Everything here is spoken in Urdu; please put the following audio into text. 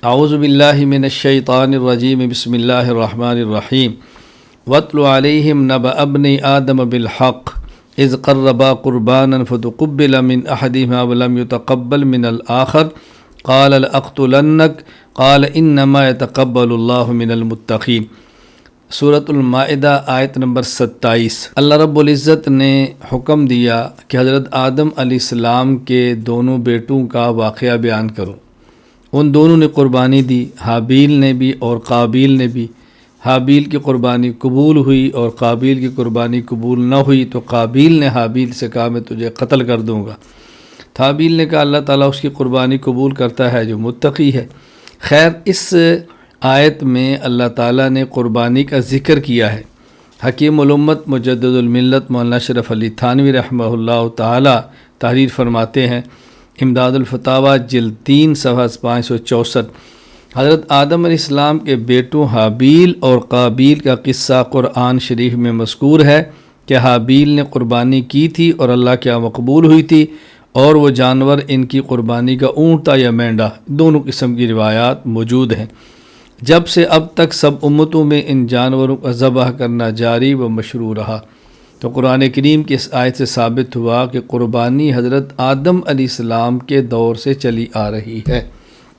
اعوذ باللہ من الشیطان الرجیم بسم اللہ الرحمن الرحیم واتل علیہم نبأ ابنی آدم بالحق اذ قربا قربانا فتقبل من احدہما ولم يتقبل من الآخر قال لأقتلنک قال انما يتقبل اللہ من المتقین۔ سورۃ المائدہ آیت نمبر 27۔ اللہ رب العزت نے حکم دیا کہ حضرت آدم علیہ السلام کے دونوں بیٹوں کا واقعہ بیان کرو۔ ان دونوں نے قربانی دی، حابیل نے بھی اور قابیل نے بھی۔ حابیل کی قربانی قبول ہوئی اور قابیل کی قربانی قبول نہ ہوئی تو قابیل نے حابیل سے کہا میں تجھے قتل کر دوں گا۔ حابیل نے کہا اللہ تعالیٰ اس کی قربانی قبول کرتا ہے جو متقی ہے۔ خیر، اس آیت میں اللہ تعالیٰ نے قربانی کا ذکر کیا ہے۔ حکیم الامت مجدد الملت مولانا اشرف علی تھانوی رحمہ اللہ تعالیٰ تحریر فرماتے ہیں، امداد الفتاویٰ جلد 3 صفحہ 564۔ حضرت آدم علیہ السلام کے بیٹوں حابیل اور قابیل کا قصہ قرآن شریف میں مذکور ہے کہ حابیل نے قربانی کی تھی اور اللہ کے ہاں مقبول ہوئی تھی، اور وہ جانور ان کی قربانی کا اونٹ تھا یا مینڈا، دونوں قسم کی روایات موجود ہیں۔ جب سے اب تک سب امتوں میں ان جانوروں کا ذبح کرنا جاری و مشروع رہا۔ تو قرآن کریم کی اس آیت سے ثابت ہوا کہ قربانی حضرت آدم علیہ السلام کے دور سے چلی آ رہی ہے۔